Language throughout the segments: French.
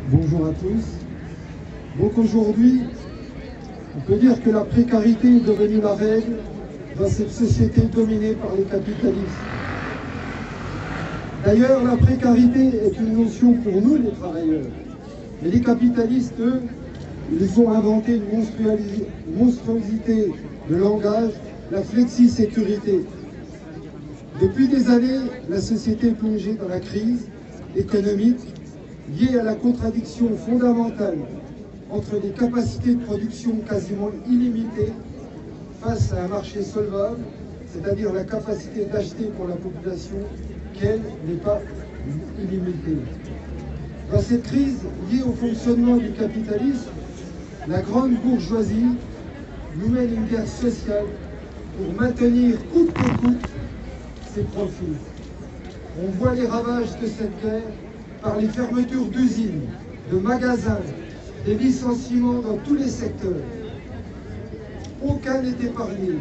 Bonjour à tous. Donc aujourd'hui, on peut dire que la précarité est devenue la règle dans cette société dominée par les capitalistes. D'ailleurs, la précarité est une notion pour nous, les travailleurs. Mais les capitalistes, eux, ils ont inventé une monstruosité de langage, la flexi-sécurité. Depuis des années, la société est plongée dans la crise économique liée à la contradiction fondamentale entre des capacités de production quasiment illimitées face à un marché solvable, c'est-à-dire la capacité d'acheter pour la population, qu'elle n'est pas illimitée. Dans cette crise liée au fonctionnement du capitalisme, la grande bourgeoisie nous mène une guerre sociale pour maintenir coûte que coûte ses profits. On voit les ravages de cette guerre par les fermetures d'usines, de magasins, des licenciements dans tous les secteurs. Aucun n'est épargné.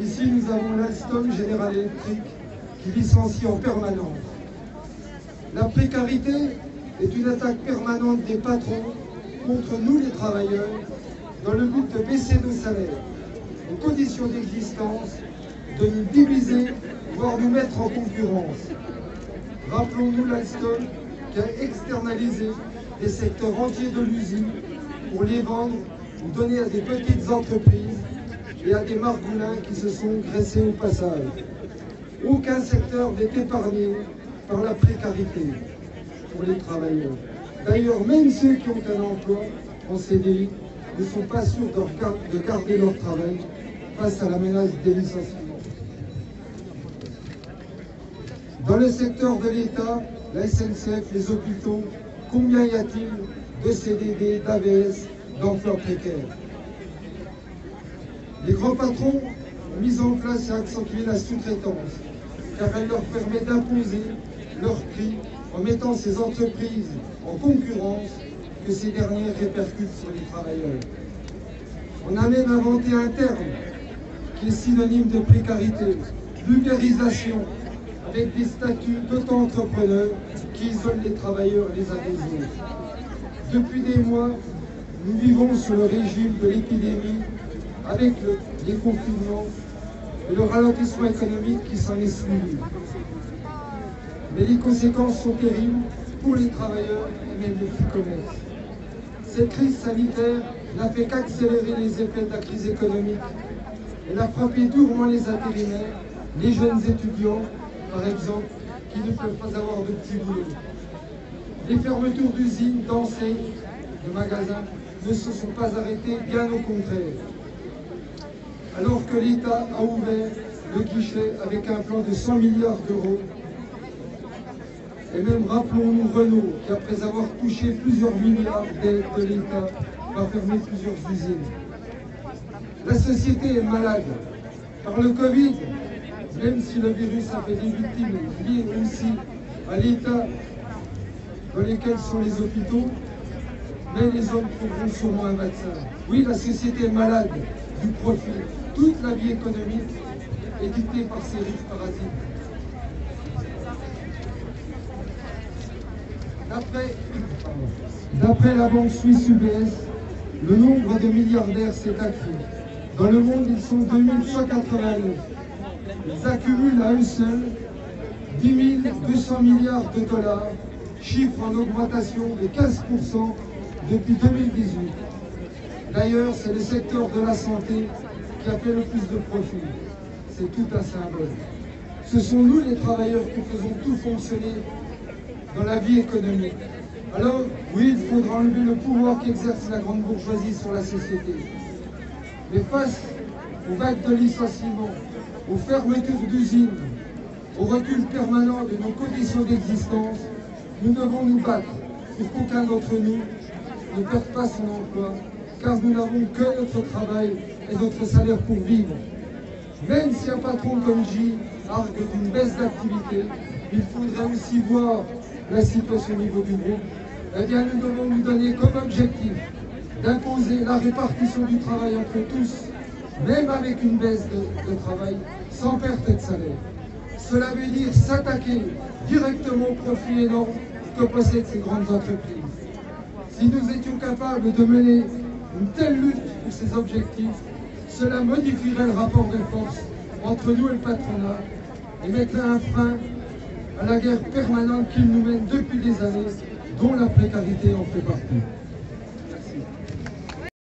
Ici, nous avons l'Alstom General Electric qui licencie en permanence. La précarité est une attaque permanente des patrons contre nous les travailleurs dans le but de baisser nos salaires, nos conditions d'existence, de nous diviser, voire nous mettre en concurrence. Rappelons-nous l'Alstom qui a externalisé des secteurs entiers de l'usine pour les vendre ou donner à des petites entreprises et à des margoulins qui se sont graissés au passage. Aucun secteur n'est épargné par la précarité pour les travailleurs. D'ailleurs, même ceux qui ont un emploi en CDI ne sont pas sûrs de garder leur travail face à la menace des licenciements. Dans le secteur de l'État, la SNCF, les hôpitaux, combien y a-t-il de CDD, d'AVS, d'emplois précaires? Les grands patrons ont mis en place et accentué la sous-traitance, car elle leur permet d'imposer leurs prix en mettant ces entreprises en concurrence que ces dernières répercutent sur les travailleurs. On a même inventé un terme qui est synonyme de précarité, l'ubérisation, avec des statuts d'auto-entrepreneurs qui isolent les travailleurs les uns des autres. Depuis des mois, nous vivons sous le régime de l'épidémie, avec les confinements et le ralentissement économique qui s'en est suivi. Mais les conséquences sont terribles pour les travailleurs et même les petits commerces. Cette crise sanitaire n'a fait qu'accélérer les effets de la crise économique. Elle a frappé durement les intérimaires, les jeunes étudiants, par exemple, qui ne peuvent pas avoir de petit boulot. Les fermetures d'usines, d'enseignes, de magasins ne se sont pas arrêtées, bien au contraire. Alors que l'État a ouvert le guichet avec un plan de 100 milliards d'euros, et même rappelons-nous Renault, qui après avoir touché plusieurs milliards d'aides de l'État, va fermer plusieurs usines. La société est malade. Par le Covid, même si le virus a fait des victimes liées aussi à l'état dans lesquels sont les hôpitaux, mais les hommes trouveront sûrement un vaccin. Oui, la société est malade du profit. Toute la vie économique est dictée par ces riches parasites. D'après la banque suisse UBS, le nombre de milliardaires s'est accru. Dans le monde, ils sont 2189. Ils accumulent à eux seuls 10 200 milliards de dollars, chiffre en augmentation de 15% depuis 2018. D'ailleurs, c'est le secteur de la santé qui a fait le plus de profit. C'est tout un symbole. Ce sont nous, les travailleurs, qui faisons tout fonctionner dans la vie économique. Alors, oui, il faudra enlever le pouvoir qu'exerce la grande bourgeoisie sur la société. Mais face aux vagues de licenciements, aux fermetures d'usines, au recul permanent de nos conditions d'existence, nous devons nous battre pour qu'aucun d'entre nous ne perde pas son emploi, car nous n'avons que notre travail et notre salaire pour vivre. Même si un patron comme J argue d'une baisse d'activité, il faudrait aussi voir la situation au niveau du groupe. Eh bien, nous devons nous donner comme objectif d'imposer la répartition du travail entre tous, même avec une baisse de travail, sans perte de salaire. Cela veut dire s'attaquer directement au profit énorme que possèdent ces grandes entreprises. Si nous étions capables de mener une telle lutte pour ces objectifs, cela modifierait le rapport de force entre nous et le patronat et mettrait un frein à la guerre permanente qu'il nous mène depuis des années, dont la précarité en fait partie.